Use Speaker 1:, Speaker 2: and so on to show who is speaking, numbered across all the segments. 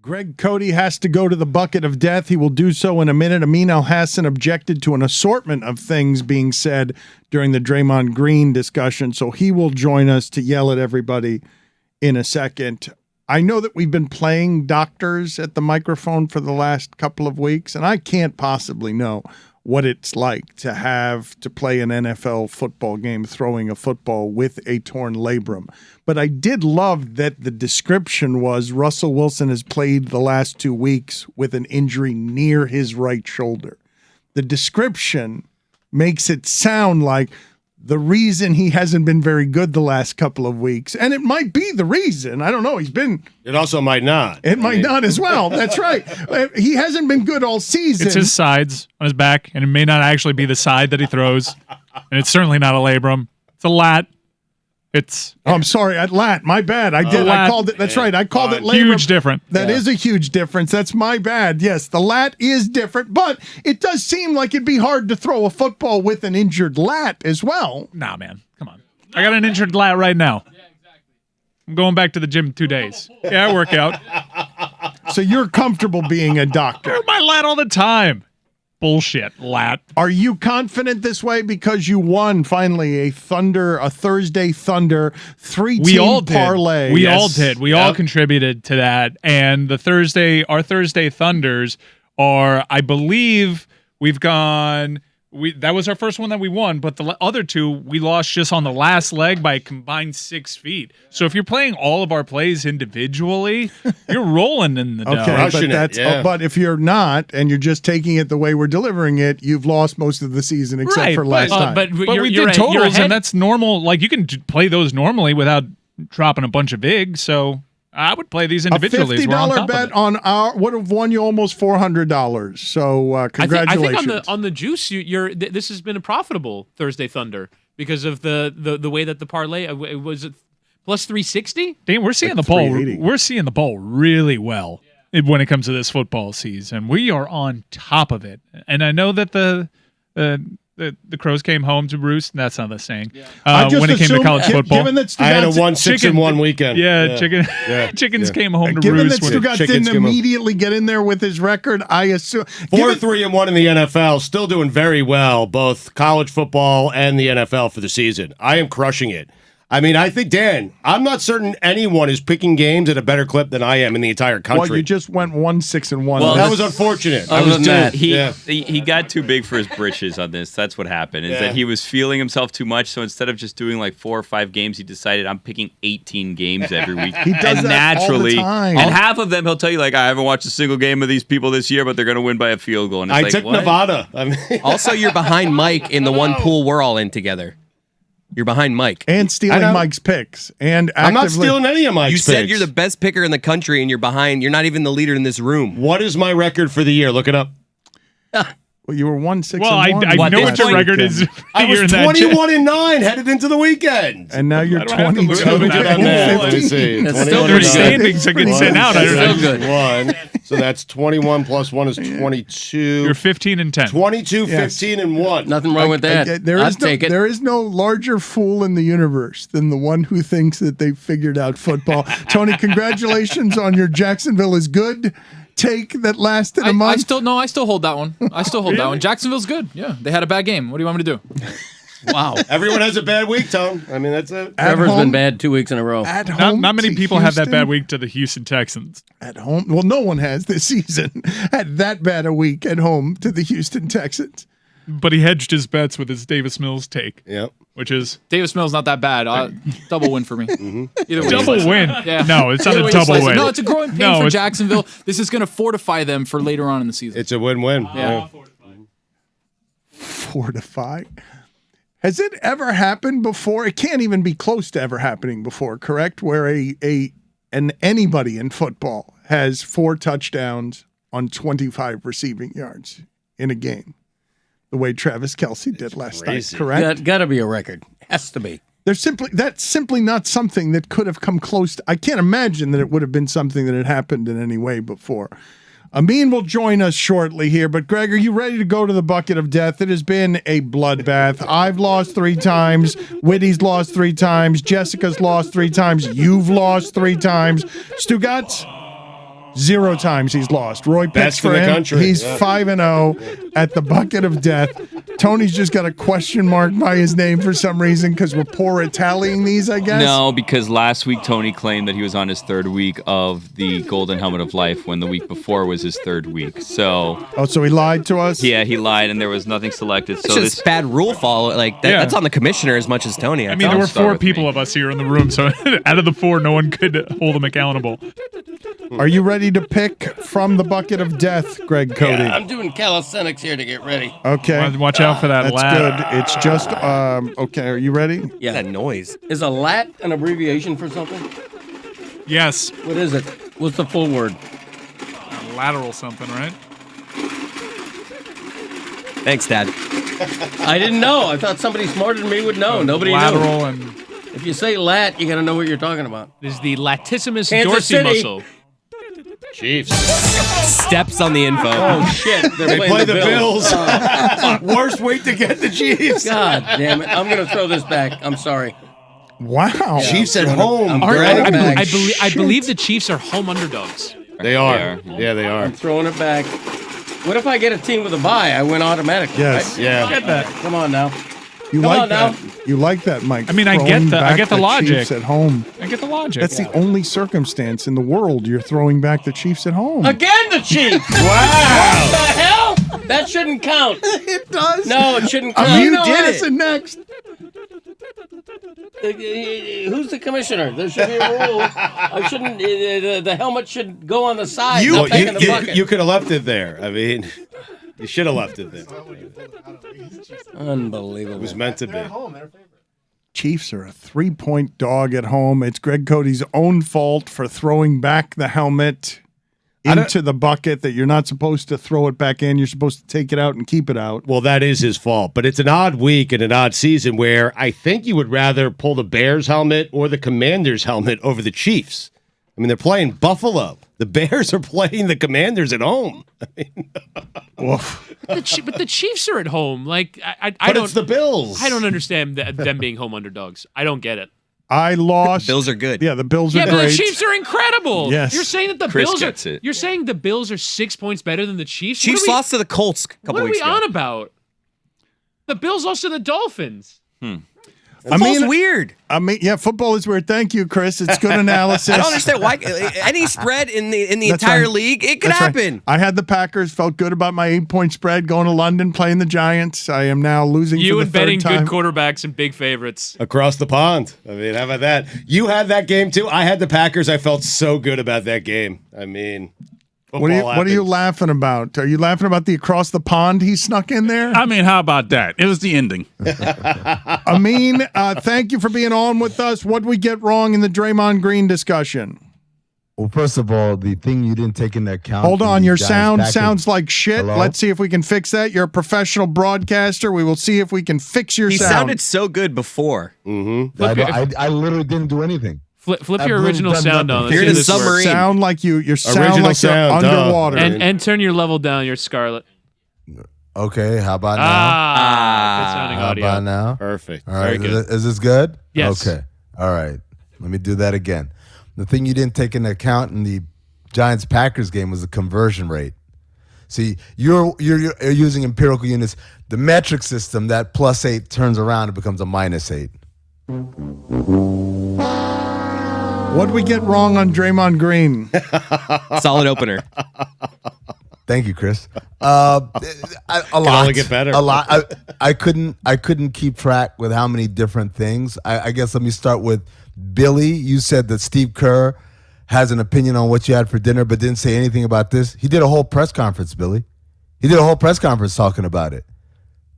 Speaker 1: Greg Cote has to go to the bucket of death. He will do so in a minute. Amin Al-Hassan objected to an assortment of things being said during the Draymond Green discussion, so he will join us to yell at everybody in a second. I know that we've been playing doctors at the microphone for the last couple of weeks, and I can't possibly know what it's like to have to play an NFL football game throwing a football with a torn labrum. But I did love that the description was Russell Wilson has played the last 2 weeks with an injury near his right shoulder. The description makes it sound like the reason he hasn't been very good the last couple of weeks, and it might be the reason. I don't know.
Speaker 2: It also might not.
Speaker 1: It might not as well. That's right. He hasn't been good all season.
Speaker 3: It's his sides on his back, and it may not actually be the side that he throws, and it's certainly not a labrum. It's a lat.
Speaker 1: I'm sorry, lat. My bad. I called it. That's right. I called it labrum.
Speaker 3: Huge difference.
Speaker 1: That is a huge difference. That's my bad. Yes, the lat is different, but it does seem like it'd be hard to throw a football with an injured lat as well.
Speaker 3: Nah, man. Come on. I got an injured lat right now. Yeah, exactly. I'm going back to the gym in 2 days. Yeah, I work out.
Speaker 1: So you're comfortable being a doctor.
Speaker 3: My lat all the time. Bullshit, lat.
Speaker 1: Are you confident this way because you won finally a Thursday Thunder 3-team parlay?
Speaker 3: We all did. We all contributed to that. And our Thursday Thunders are, I believe, we've gone. That was our first one that we won, but the other two we lost just on the last leg by a combined 6 feet. So if you're playing all of our plays individually, you're rolling in the dough.
Speaker 1: Okay, but if you're not and you're just taking it the way we're delivering it, you've lost most of the season except for last time.
Speaker 3: But we did totals, and that's normal. Like you can play those normally without dropping a bunch of bigs. So I would play these individually.
Speaker 1: A $50 bet on our would have won you almost $400. So congratulations!
Speaker 4: I think on the juice, this has been a profitable Thursday Thunder because of the way that the parlay was it plus 360.
Speaker 3: Dan, we're seeing the ball. We're seeing the ball really well when it comes to this football season. We are on top of it, and I know that the crows came home to roost. That's not the saying. Yeah. When it came to college football,
Speaker 2: I had a 1-6-1 weekend.
Speaker 3: Chickens came home to
Speaker 1: given
Speaker 3: roost.
Speaker 1: Given that Stugotz didn't immediately get in there with his record, I assume
Speaker 2: 4-3-1 in the NFL, still doing very well, both college football and the NFL for the season. I am crushing it. I mean, I think, Dan, I'm not certain anyone is picking games at a better clip than I am in the entire country.
Speaker 1: Well, you just went 1-6-1.
Speaker 2: Well, that was unfortunate.
Speaker 5: I was doomed. He got too big for his britches on this. That's what happened. Is that he was feeling himself too much. So instead of just doing like 4 or 5 games, he decided I'm picking 18 games every week.
Speaker 1: He does that naturally, all the time.
Speaker 5: And half of them he'll tell you like I haven't watched a single game of these people this year, but they're going to win by a field goal. And
Speaker 2: I took Nevada.
Speaker 6: Also, you're behind Mike in the one pool we're all in together. You're behind Mike.
Speaker 1: And stealing Mike's picks. And
Speaker 2: I'm not stealing any of Mike's picks.
Speaker 6: You said you're the best picker in the country, and you're behind. You're not even the leader in this room.
Speaker 2: What is my record for the year? Look it up.
Speaker 1: Well, you were 1-6-1.
Speaker 3: Well, I know what your record is.
Speaker 2: I was 21-9 headed into the weekend.
Speaker 1: And now you're 22.
Speaker 3: That's still good standings are getting sent out.
Speaker 6: Still good.
Speaker 2: So that's 21 plus 1 is 22.
Speaker 3: You're 15-10.
Speaker 2: 22, 15-1.
Speaker 6: Nothing wrong with that.
Speaker 1: There is no larger fool in the universe than the one who thinks that they figured out football. Tony, congratulations on your Jacksonville is good take that lasted a month.
Speaker 4: I still hold that one. That one. Jacksonville's good. Yeah, they had a bad game. What do you want me to do?
Speaker 6: Wow.
Speaker 2: Everyone has a bad week, Tone. I mean, that's it.
Speaker 6: Trevor's been bad 2 weeks in a row.
Speaker 1: At home,
Speaker 3: not many people have that bad week to the Houston Texans.
Speaker 1: At home? Well, no one has this season had that bad a week at home to the Houston Texans.
Speaker 3: But he hedged his bets with his Davis Mills take.
Speaker 2: Yep.
Speaker 3: Which is
Speaker 4: Davis Mills not that bad. Double win for me.
Speaker 3: Either way, double win. Yeah. No, it's not a double win.
Speaker 4: No, it's a growing pain for Jacksonville. This is going to fortify them for later on in the season.
Speaker 2: It's a win-win.
Speaker 4: Yeah.
Speaker 1: Fortify. Has it ever happened before? It can't even be close to ever happening before, correct? Where anybody in football has 4 touchdowns on 25 receiving yards in a game. The way Travis Kelce did last night, correct?
Speaker 6: Got to be a record. Has to be.
Speaker 1: That's simply not something that could have come close to. I can't imagine that it would have been something that had happened in any way before. Amin will join us shortly here, but Greg, are you ready to go to the bucket of death? It has been a bloodbath. I've lost 3 times. Whitty's lost 3 times. Jessica's lost 3 times. You've lost 3 times. Stugotz? 0 times he's lost. Roy picks
Speaker 2: Best
Speaker 1: for
Speaker 2: in the
Speaker 1: him.
Speaker 2: country,
Speaker 1: He's
Speaker 2: yeah.
Speaker 1: 5-0 at the bucket of death. Tony's just got a question mark by his name for some reason because we're poor at tallying these, I guess.
Speaker 5: No, because last week Tony claimed that he was on his 3rd week of the Golden Helmet of Life when the week before was his 3rd week. So
Speaker 1: So he lied to us?
Speaker 5: yeah, he lied and there was nothing selected.
Speaker 6: It's
Speaker 5: So
Speaker 6: just
Speaker 5: this
Speaker 6: bad rule follow. Like
Speaker 3: Yeah.
Speaker 6: that's on the commissioner as much as Tony.
Speaker 3: I mean, there
Speaker 5: Don't
Speaker 3: were
Speaker 5: start
Speaker 3: 4
Speaker 5: with
Speaker 3: people
Speaker 5: me.
Speaker 3: of us here in the room, so out of the 4, no one could hold him accountable.
Speaker 1: Are you ready to pick from the bucket of death, Greg Cote?
Speaker 7: Yeah, I'm doing calisthenics here to get ready.
Speaker 1: Okay.
Speaker 3: Watch out for that
Speaker 1: That's
Speaker 3: lat.
Speaker 1: good. It's just, okay, are you ready?
Speaker 7: Yeah.
Speaker 6: that noise.
Speaker 7: Is a lat an abbreviation for something?
Speaker 3: Yes,
Speaker 7: What is it? What's the full word?
Speaker 3: lateral something, right?
Speaker 6: Thanks, Dad.
Speaker 7: I didn't know. I thought somebody smarter than me would know. Nobody knew.
Speaker 3: Lateral and
Speaker 7: If you say lat, you got to know what you're talking about.
Speaker 4: This is the latissimus
Speaker 7: Kansas
Speaker 4: dorsi
Speaker 7: City.
Speaker 4: muscle.
Speaker 2: Chiefs.
Speaker 6: Steps on the info.
Speaker 7: Oh shit! They're
Speaker 2: They
Speaker 7: playing
Speaker 2: play
Speaker 7: the
Speaker 2: the
Speaker 7: Bills.
Speaker 2: Bills. Worst week to get the Chiefs.
Speaker 7: God damn it! I'm gonna throw this back. I'm sorry.
Speaker 1: Wow.
Speaker 2: Chiefs at home.
Speaker 7: I'm
Speaker 2: Greg.
Speaker 7: throwing it back.
Speaker 4: I believe the Chiefs are home underdogs.
Speaker 2: They are. Yeah, they are.
Speaker 7: I'm throwing it back. What if I get a team with a bye? I win automatically.
Speaker 1: Yes.
Speaker 7: Right?
Speaker 2: Yeah.
Speaker 3: get that.
Speaker 7: Come on now.
Speaker 1: You
Speaker 7: Come
Speaker 1: like
Speaker 7: on now.
Speaker 1: that. You like that, Mike.
Speaker 3: I mean, I get
Speaker 1: Throwing
Speaker 3: the- I
Speaker 1: back
Speaker 3: get the logic.
Speaker 1: Chiefs at home.
Speaker 3: I get the logic.
Speaker 1: That's the only circumstance in the world you're throwing back the Chiefs at home.
Speaker 7: Again, the Chiefs.
Speaker 2: Wow.
Speaker 7: What the hell? That shouldn't count.
Speaker 1: It does.
Speaker 7: No, it shouldn't count.
Speaker 1: You
Speaker 7: No,
Speaker 1: did
Speaker 7: listen.
Speaker 1: it next.
Speaker 7: Who's the commissioner? There should be a rule. I shouldn't. The helmet should go on the side.
Speaker 2: Well,
Speaker 7: not back in the bucket.
Speaker 2: you could have left it there. I mean, you should have left it there.
Speaker 7: Unbelievable.
Speaker 2: It was meant to be.
Speaker 1: Chiefs are a 3-point dog at home. It's Greg Cote's own fault for throwing back the helmet into the bucket that you're not supposed to throw it back in. You're supposed to take it out and keep it out.
Speaker 2: Well, that is his fault, but it's an odd week and an odd season where I think you would rather pull the Bears helmet or the Commanders helmet over the Chiefs. I mean, they're playing Buffalo. The Bears are playing the Commanders at home.
Speaker 4: But the Chiefs are at home. Like I
Speaker 2: But
Speaker 4: don't.
Speaker 2: it's the Bills.
Speaker 4: I don't understand them being home underdogs. I don't get it.
Speaker 1: I lost.
Speaker 6: Bills are good.
Speaker 1: Yeah, the Bills
Speaker 4: Yeah,
Speaker 1: are
Speaker 4: but
Speaker 1: great.
Speaker 4: the Chiefs are incredible.
Speaker 1: Yes.
Speaker 4: You're saying that the
Speaker 5: Chris
Speaker 4: Bills
Speaker 5: gets
Speaker 4: are.
Speaker 5: it.
Speaker 4: You're saying the Bills are 6 points better than the Chiefs.
Speaker 6: Chiefs lost to the Colts a couple
Speaker 4: What are
Speaker 6: weeks
Speaker 4: we
Speaker 6: ago.
Speaker 4: on about? The Bills lost to the Dolphins.
Speaker 6: Football's weird.
Speaker 1: I mean, yeah, football is weird. Thank you, Chris. It's good analysis.
Speaker 6: I don't understand why any spread in the
Speaker 1: That's
Speaker 6: entire
Speaker 1: right.
Speaker 6: league it could
Speaker 1: That's right.
Speaker 6: happen.
Speaker 1: I had the Packers. Felt good about my 8-point spread. Going to London, playing the Giants. I am now losing
Speaker 4: You
Speaker 1: for the
Speaker 4: and betting
Speaker 1: third time.
Speaker 4: good quarterbacks and big favorites.
Speaker 2: Across the pond. I mean, how about that? You had that game too. I had the Packers. I felt so good about that game. I mean,
Speaker 1: What are you
Speaker 2: happens.
Speaker 1: laughing about? Are you laughing about the across the pond he snuck in there?
Speaker 8: I mean, how about that? It was the ending.
Speaker 1: Amin, thank you for being on with us. What did we get wrong in the Draymond Green discussion?
Speaker 9: Well, first of all, the thing you didn't take into account.
Speaker 1: Hold
Speaker 9: in
Speaker 1: on,
Speaker 9: the
Speaker 1: your
Speaker 9: Giants
Speaker 1: sound
Speaker 9: package-
Speaker 1: sounds like shit.
Speaker 9: Hello?
Speaker 1: Let's see if we can fix that. You're a professional broadcaster. We will see if we can fix your
Speaker 6: He
Speaker 1: sound.
Speaker 6: sounded so good before.
Speaker 9: I literally didn't do anything.
Speaker 4: Flip
Speaker 9: I've
Speaker 4: your
Speaker 9: really
Speaker 4: original
Speaker 9: done
Speaker 4: sound
Speaker 9: nothing.
Speaker 4: on.
Speaker 6: You're
Speaker 4: Let's
Speaker 6: in
Speaker 4: see
Speaker 6: a
Speaker 4: if this works.
Speaker 6: submarine.
Speaker 1: sound like you sound
Speaker 2: Original
Speaker 1: like
Speaker 2: sound,
Speaker 1: you're
Speaker 2: duh.
Speaker 1: underwater.
Speaker 4: And turn your level down. You're Scarlet.
Speaker 9: Okay, how about now?
Speaker 4: Good sounding
Speaker 9: How
Speaker 4: audio.
Speaker 9: about now?
Speaker 2: Perfect.
Speaker 9: All right,
Speaker 2: Very good.
Speaker 9: is this good?
Speaker 4: Yes.
Speaker 9: Okay. All right. Let me do that again. The thing you didn't take into account in the Giants Packers game was the conversion rate. See, you're using empirical units. The metric system, that +8 turns around, it becomes a -8.
Speaker 1: What did we get wrong on Draymond Green?
Speaker 6: Solid opener.
Speaker 9: Thank you, Chris. A lot.
Speaker 2: only get better.
Speaker 9: A lot. I couldn't keep track with how many different things. I guess let me start with Billy. You said that Steve Kerr has an opinion on what you had for dinner, but didn't say anything about this. He did a whole press conference, Billy. He did a whole press conference talking about it.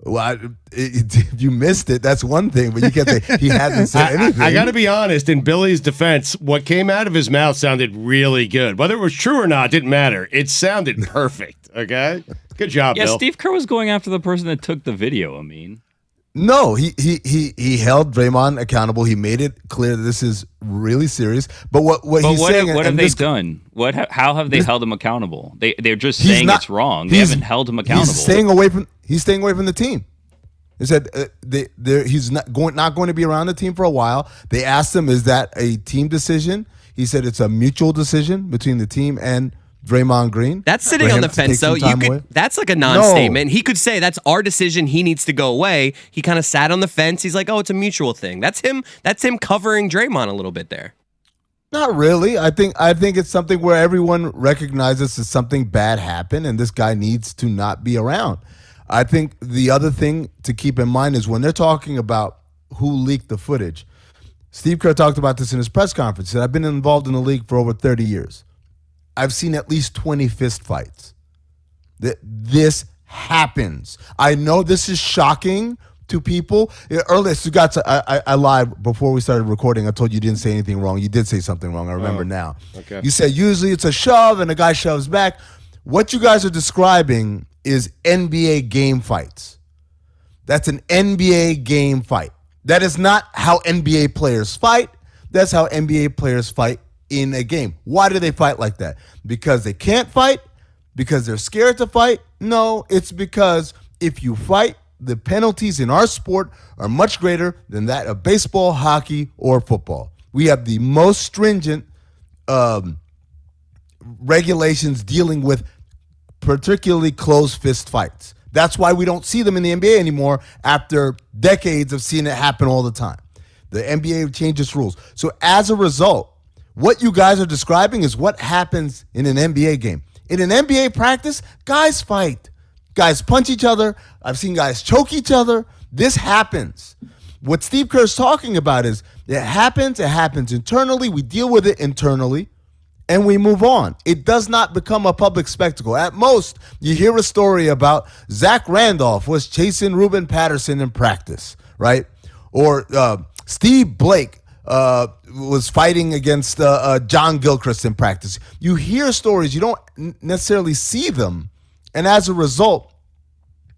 Speaker 9: Well, if you missed it, that's one thing, but you can't say he hasn't said anything.
Speaker 2: I got to be honest. In Billy's defense, what came out of his mouth sounded really good. Whether it was true or not didn't matter. It sounded perfect. Okay, good job,
Speaker 5: Yeah,
Speaker 2: Bill.
Speaker 5: Steve Kerr was going after the person that took the video. I mean,
Speaker 9: No, he held Draymond accountable. He made it clear that this is really serious. But what he's saying,
Speaker 5: what have
Speaker 9: and
Speaker 5: they
Speaker 9: this-
Speaker 5: done? How have they held him accountable? They're just
Speaker 9: he's
Speaker 5: saying
Speaker 9: not-
Speaker 5: it's wrong. They
Speaker 9: he's-
Speaker 5: haven't held him accountable.
Speaker 9: He's staying away from the team. He said he's not going to be around the team for a while. They asked him, "Is that a team decision?" He said it's a mutual decision between the team and Draymond Green.
Speaker 6: That's sitting
Speaker 9: for
Speaker 6: on
Speaker 9: him
Speaker 6: the
Speaker 9: to
Speaker 6: fence,
Speaker 9: take some
Speaker 6: though.
Speaker 9: time away?
Speaker 6: That's like a non-statement. He could say that's our decision. He needs to go away. He kind of sat on the fence. He's like, oh, it's a mutual thing. That's him. That's him covering Draymond a little bit there.
Speaker 9: Not really. I think it's something where everyone recognizes that something bad happened and this guy needs to not be around. I think the other thing to keep in mind is when they're talking about who leaked the footage, Steve Kerr talked about this in his press conference. He said, I've been involved in the league for over 30 years. I've seen at least 20 fist fights. This happens. I know this is shocking to people. Earlier, Stugotz, I lied before we started recording. I told you didn't say anything wrong. You did say something wrong. I remember now.
Speaker 2: Okay.
Speaker 9: You said usually it's a shove and a guy shoves back. What you guys are describing is NBA game fights. That's an NBA game fight. That is not how NBA players fight. That's how NBA players fight in a game. Why do they fight like that? Because they can't fight? Because they're scared to fight? No, it's because if you fight, the penalties in our sport are much greater than that of baseball, hockey, or football. We have the most stringent regulations dealing with particularly closed fist fights. That's why we don't see them in the NBA anymore after decades of seeing it happen all the time. The NBA changes rules. So as a result, what you guys are describing is what happens in an NBA game. In an NBA practice, guys fight. Guys punch each other. I've seen guys choke each other. This happens. What Steve Kerr's talking about is it happens internally. We deal with it internally. And we move on. It does not become a public spectacle. At most, you hear a story about Zach Randolph was chasing Ruben Patterson in practice, right? Or Steve Blake was fighting against John Gilchrist in practice. You hear stories. You don't necessarily see them. And as a result,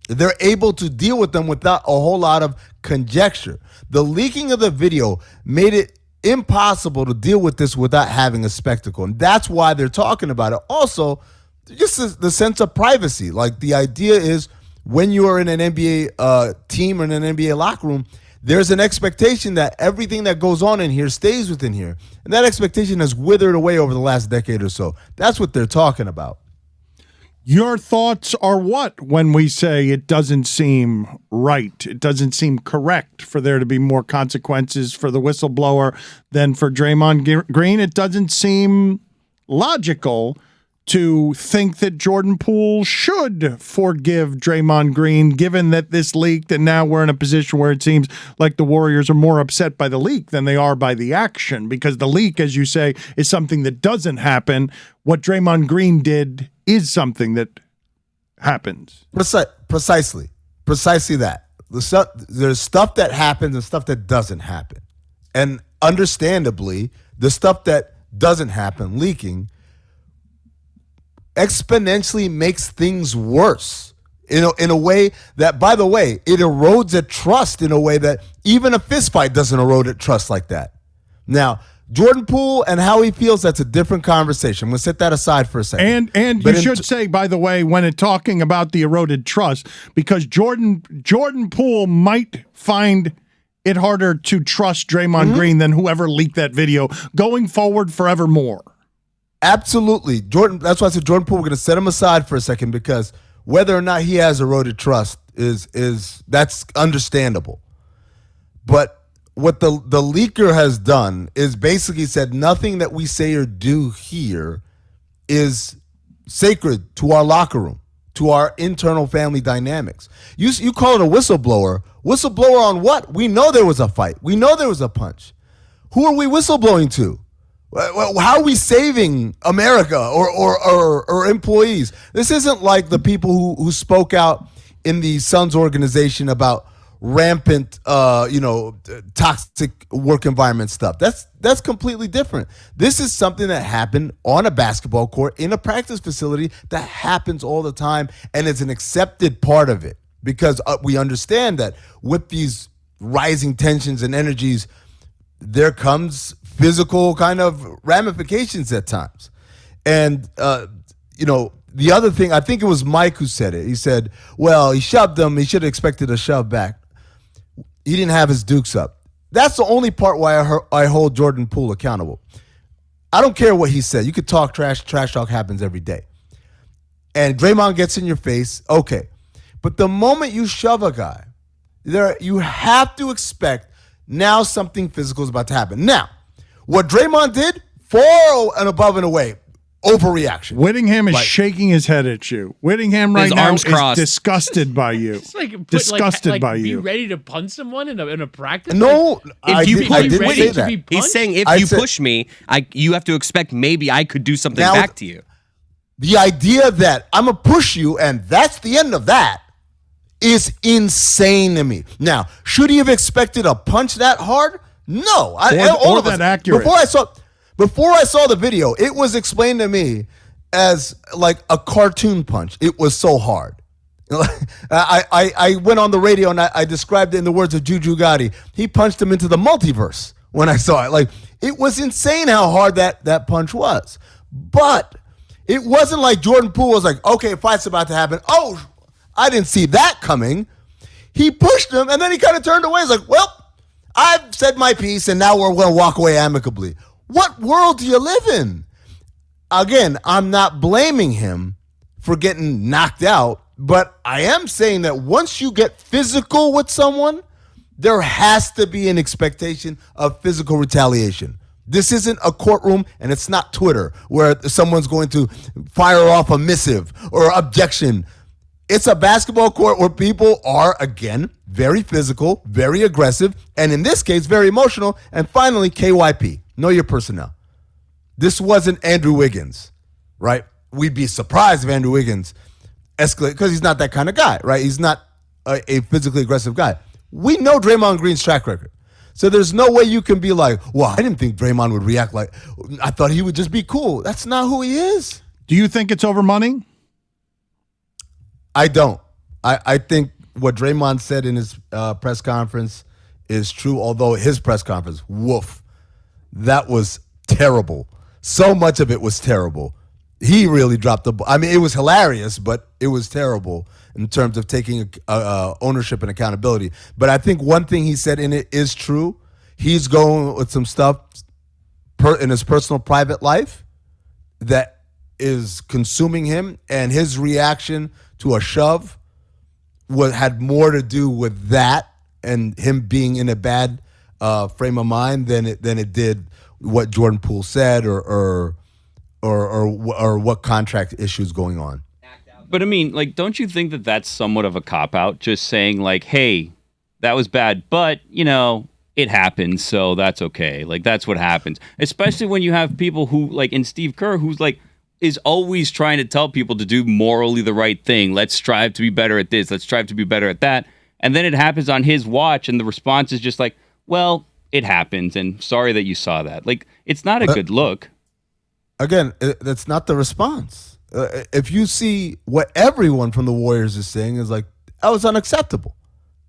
Speaker 9: they're able to deal with them without a whole lot of conjecture. The leaking of the video made it impossible to deal with this without having a spectacle. And that's why they're talking about it. Also, just the sense of privacy. Like the idea is when you are in an NBA team or in an NBA locker room, there's an expectation that everything that goes on in here stays within here. And that expectation has withered away over the last decade or so. That's what they're talking about.
Speaker 1: Your thoughts are what when we say it doesn't seem right? It doesn't seem correct for there to be more consequences for the whistleblower than for Draymond Green. It doesn't seem logical to think that Jordan Poole should forgive Draymond Green, given that this leaked, and now we're in a position where it seems like the Warriors are more upset by the leak than they are by the action, because the leak, as you say, is something that doesn't happen. What Draymond Green did is something that happens.
Speaker 9: Precisely that. There's stuff that happens and stuff that doesn't happen. And understandably, the stuff that doesn't happen, leaking, exponentially makes things worse in a way that, by the way, it erodes at trust in a way that even a fist fight doesn't erode at trust like that. Now, Jordan Poole and how he feels, that's a different conversation. We'll set that aside for a second.
Speaker 1: And you should say, by the way, when talking about the eroded trust, because Jordan Poole might find it harder to trust Draymond Green than whoever leaked that video going forward forevermore.
Speaker 9: Absolutely. That's why I said Jordan Poole, we're going to set him aside for a second, because whether or not he has eroded trust is that's understandable. But what the leaker has done is basically said nothing that we say or do here is sacred to our locker room, to our internal family dynamics. You call it a whistleblower. Whistleblower on what? We know there was a fight. We know there was a punch. Who are we whistleblowing to? How are we saving America or employees? This isn't like the people who spoke out in the Suns organization about rampant, toxic work environment stuff. That's completely different. This is something that happened on a basketball court in a practice facility that happens all the time, and it's an accepted part of it because we understand that with these rising tensions and energies, there comes physical kind of ramifications at times. And, the other thing, I think it was Mike who said it. He said, well, he shoved him. He should have expected a shove back. He didn't have his dukes up. That's the only part why I hold Jordan Poole accountable. I don't care what he said. You could talk trash. Trash talk happens every day. And Draymond gets in your face, okay. But the moment you shove a guy, you have to expect now something physical is about to happen. Now, what Draymond did, far and above and away, overreaction.
Speaker 1: Whittingham is shaking his head at you. Whittingham right now is disgusted by you.
Speaker 4: It's like
Speaker 1: Disgusted by
Speaker 4: be
Speaker 1: you.
Speaker 4: ready to punch someone in a practice?
Speaker 9: No, I didn't say that.
Speaker 6: He's saying if you push me, you have to expect maybe I could do something back to you.
Speaker 9: The idea that I'm going to push you and that's the end of that is insane to me. Now, should he have expected a punch that hard? No.
Speaker 1: Or that accurate.
Speaker 9: Before I saw the video, it was explained to me as like a cartoon punch. It was so hard. I went on the radio and I described it in the words of Juju Gotti. He punched him into the multiverse when I saw it. Like, it was insane how hard that punch was. But it wasn't like Jordan Poole was like, okay, a fight's about to happen. Oh, I didn't see that coming. He pushed him and then he kind of turned away. He's like, well, I've said my piece and now we're going to walk away amicably. What world do you live in? Again, I'm not blaming him for getting knocked out, but I am saying that once you get physical with someone, there has to be an expectation of physical retaliation. This isn't a courtroom and it's not Twitter where someone's going to fire off a missive or objection. It's a basketball court where people are, again, very physical, very aggressive, and in this case, very emotional. And finally, KYP. Know your personnel. This wasn't Andrew Wiggins, right? We'd be surprised if Andrew Wiggins escalated because he's not that kind of guy, right? He's not a physically aggressive guy. We know Draymond Green's track record. So there's no way you can be like, well, I didn't think Draymond would react like, I thought he would just be cool. That's not who he is.
Speaker 1: Do you think it's over money?
Speaker 9: I don't. I think what Draymond said in his press conference is true, although his press conference, woof. That was terrible. So much of it was terrible. He really dropped the ball. I mean, it was hilarious, but it was terrible in terms of taking ownership and accountability. But I think one thing he said in it is true. He's going with some stuff in his personal private life that is consuming him, and his reaction to a shove had more to do with that and him being in a bad frame of mind than it did what Jordan Poole said or what contract issues going on.
Speaker 5: But I mean, like, don't you think that that's somewhat of a cop-out? Just saying, like, hey, that was bad, but, it happens, so that's okay. Like, that's what happens. Especially when you have people who, like, in Steve Kerr, who's, like, is always trying to tell people to do morally the right thing. Let's strive to be better at this. Let's strive to be better at that. And then it happens on his watch, and the response is just like, well, it happens, and sorry that you saw that. Like, it's not a good look.
Speaker 9: Again, that's not the response. If you see what everyone from the Warriors is saying is like, that was unacceptable.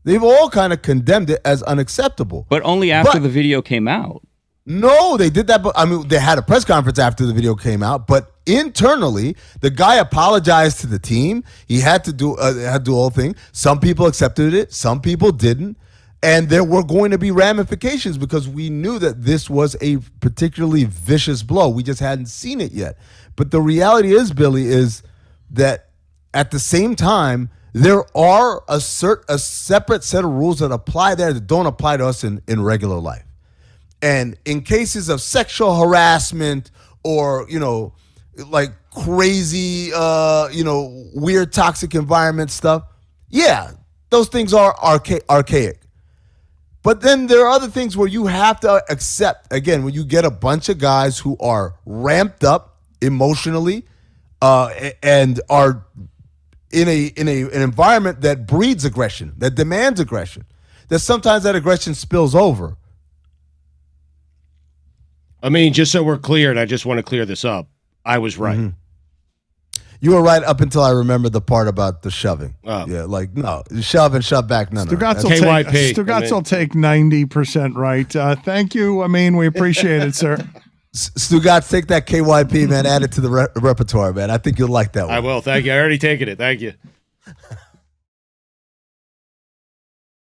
Speaker 9: They've all kind of condemned it as unacceptable.
Speaker 5: But only after the video came out.
Speaker 9: No, they did that. But I mean, they had a press conference after the video came out. But internally, the guy apologized to the team. He had to do the whole thing. Some people accepted it. Some people didn't. And there were going to be ramifications because we knew that this was a particularly vicious blow. We just hadn't seen it yet. But the reality is, Billy, is that at the same time, there are a separate set of rules that apply there that don't apply to us in regular life. And in cases of sexual harassment or, like crazy, weird toxic environment stuff, yeah, those things are archaic. But then there are other things where you have to accept, again, when you get a bunch of guys who are ramped up emotionally and are in an environment that breeds aggression, that demands aggression, that sometimes that aggression spills over.
Speaker 2: I mean, just so we're clear, and I just want to clear this up, I was right.
Speaker 9: Mm-hmm. You were right up until I remember the part about the shoving.
Speaker 2: Oh.
Speaker 9: Yeah, like, no, shove and shove back, no.
Speaker 1: Stugotz
Speaker 2: KYP.
Speaker 1: will take 90% right. Thank you, Amin. We appreciate it, sir.
Speaker 9: Stugotz, take that KYP, man. Add it to the repertoire, man. I think you'll like that one.
Speaker 2: I will. Thank you. I already taken it. Thank you.